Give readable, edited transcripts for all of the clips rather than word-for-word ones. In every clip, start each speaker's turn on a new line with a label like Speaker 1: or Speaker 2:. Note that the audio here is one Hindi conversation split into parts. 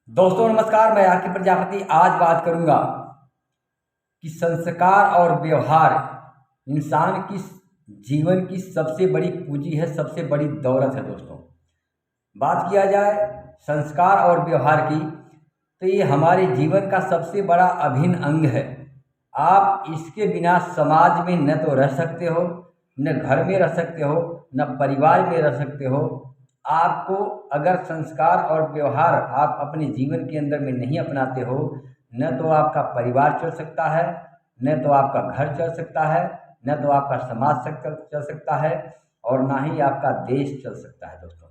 Speaker 1: दोस्तों नमस्कार। मैं आर के प्रजापति आज बात करूंगा कि संस्कार और व्यवहार इंसान की जीवन की सबसे बड़ी पूंजी है, सबसे बड़ी दौलत है। दोस्तों बात किया जाए संस्कार और व्यवहार की तो ये हमारे जीवन का सबसे बड़ा अभिन्न अंग है। आप इसके बिना समाज में न तो रह सकते हो, न घर में रह सकते हो, न परिवार में रह सकते हो। आपको अगर संस्कार और व्यवहार आप अपने जीवन के अंदर में नहीं अपनाते हो, न तो आपका परिवार चल सकता है, न तो आपका घर चल सकता है, न तो आपका समाज चल सकता है, और ना ही आपका देश चल सकता है। दोस्तों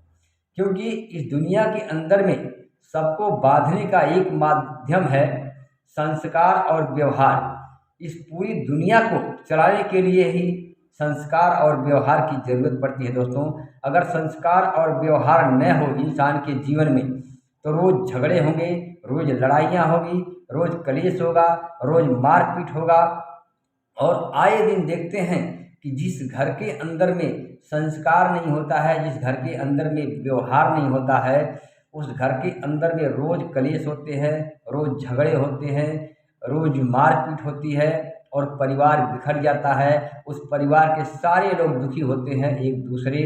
Speaker 1: क्योंकि इस दुनिया के अंदर में सबको बांधने का एक माध्यम है संस्कार और व्यवहार। इस पूरी दुनिया को चलाने के लिए ही संस्कार और व्यवहार की ज़रूरत पड़ती है। दोस्तों अगर संस्कार और व्यवहार न हो इंसान के जीवन में तो रोज़ झगड़े होंगे, रोज़ लड़ाइयाँ होगी, रोज़ कलेश होगा, रोज़ मारपीट होगा। और आए दिन देखते हैं कि जिस घर के अंदर में संस्कार नहीं होता है, जिस घर के अंदर में व्यवहार नहीं होता है, उस घर के अंदर में रोज़ कलेश होते हैं, रोज़ झगड़े होते हैं, रोज़ मारपीट होती है और परिवार बिखर जाता है। उस परिवार के सारे लोग दुखी होते हैं एक दूसरे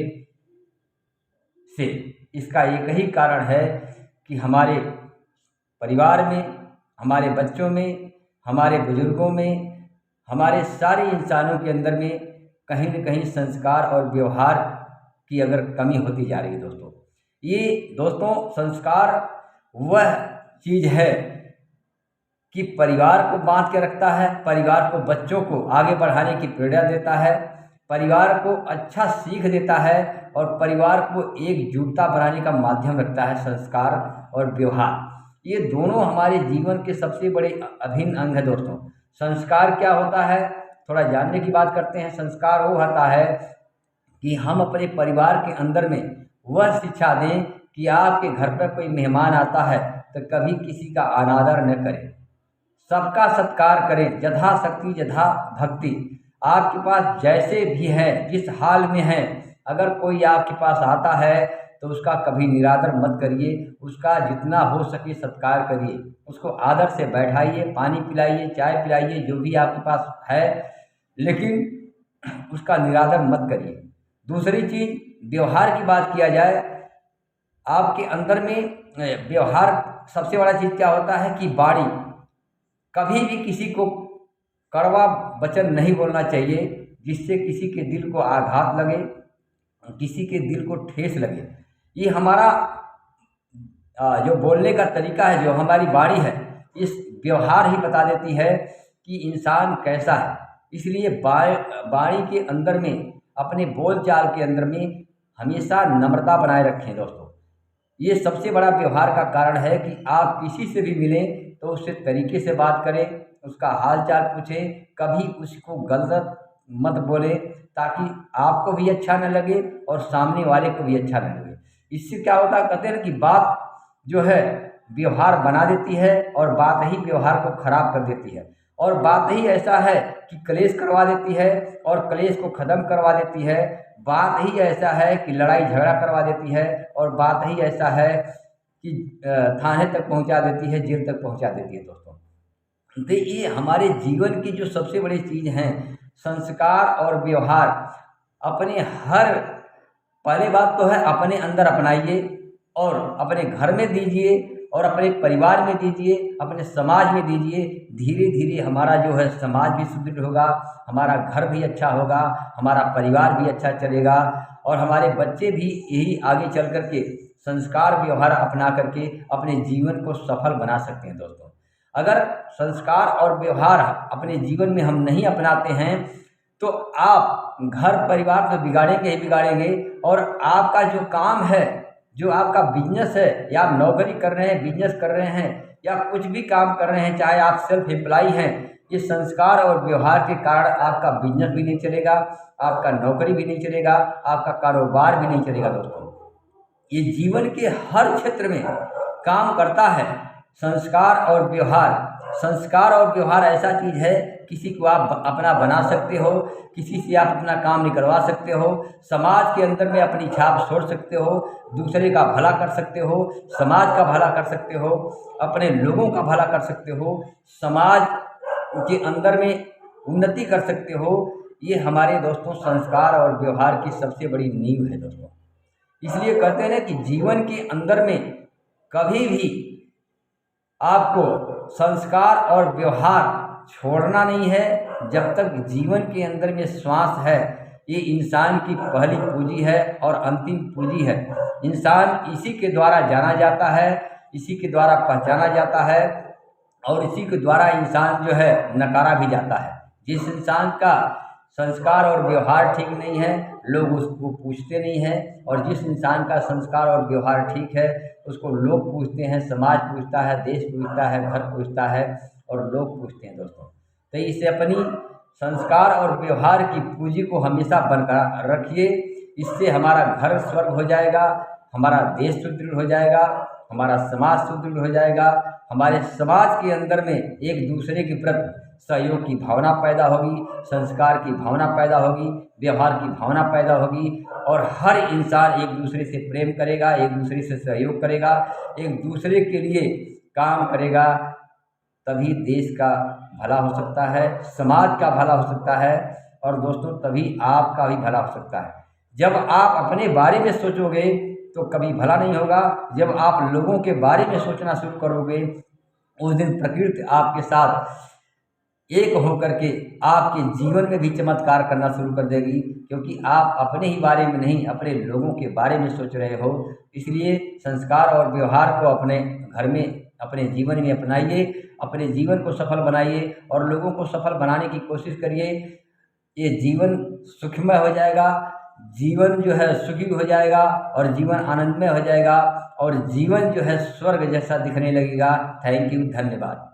Speaker 1: से। इसका एक ही कारण है कि हमारे परिवार में, हमारे बच्चों में, हमारे बुजुर्गों में, हमारे सारे इंसानों के अंदर में कहीं न कहीं संस्कार और व्यवहार की अगर कमी होती जा रही है। दोस्तों संस्कार वह चीज़ है कि परिवार को बांध के रखता है, परिवार को, बच्चों को आगे बढ़ाने की प्रेरणा देता है, परिवार को अच्छा सीख देता है और परिवार को एकजुटता बनाने का माध्यम रखता है संस्कार और व्यवहार। ये दोनों हमारे जीवन के सबसे बड़े अभिन्न अंग है। दोस्तों संस्कार क्या होता है, थोड़ा जानने की बात करते हैं। संस्कार वो होता है कि हम अपने परिवार के अंदर में वह शिक्षा दें कि आपके घर पर कोई मेहमान आता है तो कभी किसी का अनादर न करें, सबका सत्कार करें, यथाशक्ति यथा भक्ति। आपके पास जैसे भी है, जिस हाल में है, अगर कोई आपके पास आता है तो उसका कभी निरादर मत करिए, उसका जितना हो सके सत्कार करिए, उसको आदर से बैठाइए, पानी पिलाइए, चाय पिलाइए, जो भी आपके पास है, लेकिन उसका निरादर मत करिए। दूसरी चीज़ व्यवहार की बात किया जाए, आपके अंदर में व्यवहार सबसे बड़ा चीज़ क्या होता है कि वाणी, कभी भी किसी को कड़वा वचन नहीं बोलना चाहिए जिससे किसी के दिल को आघात लगे, किसी के दिल को ठेस लगे। ये हमारा जो बोलने का तरीका है, जो हमारी वाणी है, इस व्यवहार ही बता देती है कि इंसान कैसा है। इसलिए वाणी के अंदर में, अपने बोलचाल के अंदर में हमेशा नम्रता बनाए रखें। दोस्तों ये सबसे बड़ा व्यवहार का कारण है कि आप किसी से भी मिलें तो उससे तरीके से बात करें, उसका हाल चाल पूछें, कभी उसको गलत मत बोले ताकि आपको भी अच्छा न लगे और सामने वाले को भी अच्छा न लगे। इससे क्या होता है, कहते हैं कि बात जो है व्यवहार बना देती है और बात ही व्यवहार को खराब कर देती है, और बात ही ऐसा है कि कलेश करवा देती है और कलेश को ख़त्म करवा देती है। बात ही ऐसा है कि लड़ाई झगड़ा करवा देती है, और बात ही ऐसा है कि थाने तक पहुंचा देती है, जेल तक पहुंचा देती है। दोस्तों तो ये हमारे जीवन की जो सबसे बड़ी चीज़ हैं संस्कार और व्यवहार। अपने हर, पहली बात तो है अपने अंदर अपनाइए और अपने घर में दीजिए और अपने परिवार में दीजिए, अपने समाज में दीजिए। धीरे धीरे हमारा जो है समाज भी सुदृढ़ होगा, हमारा घर भी अच्छा होगा, हमारा परिवार भी अच्छा चलेगा और हमारे बच्चे भी यही आगे चल कर के संस्कार व्यवहार अपना करके अपने जीवन को सफल बना सकते हैं। दोस्तों अगर संस्कार और व्यवहार अपने जीवन में हम नहीं अपनाते हैं तो आप घर परिवार तो बिगाड़ेंगे ही बिगाड़ेंगे, और आपका जो काम है, जो आपका बिजनेस है, या आप नौकरी कर रहे हैं, बिजनेस कर रहे हैं, या कुछ भी काम कर रहे हैं, चाहे आप सेल्फ एम्प्लॉय हैं, ये संस्कार और व्यवहार के कारण आपका बिजनेस भी नहीं चलेगा, आपका नौकरी भी नहीं चलेगा, आपका कारोबार भी नहीं चलेगा। दोस्तों ये जीवन के हर क्षेत्र में काम करता है संस्कार और व्यवहार। संस्कार और व्यवहार ऐसा चीज़ है, किसी को आप अपना बना सकते हो, किसी से आप अपना काम निकलवा सकते हो, समाज के अंदर में अपनी छाप छोड़ सकते हो, दूसरे का भला कर सकते हो, समाज का भला कर सकते हो, अपने लोगों का भला कर सकते हो, समाज के अंदर में उन्नति कर सकते हो। ये हमारे दोस्तों संस्कार और व्यवहार की सबसे बड़ी नींव है दोस्तों। इसलिए कहते हैं ना कि जीवन के अंदर में कभी भी आपको संस्कार और व्यवहार छोड़ना नहीं है। जब तक जीवन के अंदर में श्वास है, ये इंसान की पहली पूंजी है और अंतिम पूंजी है। इंसान इसी के द्वारा जाना जाता है, इसी के द्वारा पहचाना जाता है और इसी के द्वारा इंसान जो है नकारा भी जाता है। जिस इंसान का संस्कार और व्यवहार ठीक नहीं है, लोग उसको पूछते नहीं हैं, और जिस इंसान का संस्कार और व्यवहार ठीक है उसको लोग पूछते हैं, समाज पूछता है, देश पूछता है, घर पूछता है और लोग पूछते हैं दोस्तों। तो इसे अपनी संस्कार और व्यवहार की पूंजी को हमेशा बनकर रखिए। इससे हमारा घर स्वर्ग हो जाएगा, हमारा देश सुदृढ़ हो जाएगा, हमारा समाज सुदृढ़ हो जाएगा, हमारे समाज के अंदर में एक दूसरे के प्रति सहयोग की भावना पैदा होगी, संस्कार की भावना पैदा होगी, व्यवहार की भावना पैदा होगी और हर इंसान एक दूसरे से प्रेम करेगा, एक दूसरे से सहयोग करेगा, एक दूसरे के लिए काम करेगा। तभी देश का भला हो सकता है, समाज का भला हो सकता है और दोस्तों तभी आपका भी भला हो सकता है। जब आप अपने बारे में सोचोगे तो कभी भला नहीं होगा। जब आप लोगों के बारे में सोचना शुरू करोगे, उस दिन प्रकृति आपके साथ एक होकर के आपके जीवन में भी चमत्कार करना शुरू कर देगी, क्योंकि आप अपने ही बारे में नहीं, अपने लोगों के बारे में सोच रहे हो। इसलिए संस्कार और व्यवहार को अपने घर में, अपने जीवन में अपनाइए, अपने जीवन को सफल बनाइए और लोगों को सफल बनाने की कोशिश करिए। ये जीवन सुखमय हो जाएगा, जीवन जो है सुखी हो जाएगा और जीवन आनंदमय हो जाएगा और जीवन जो है स्वर्ग जैसा दिखने लगेगा। थैंक यू, धन्यवाद।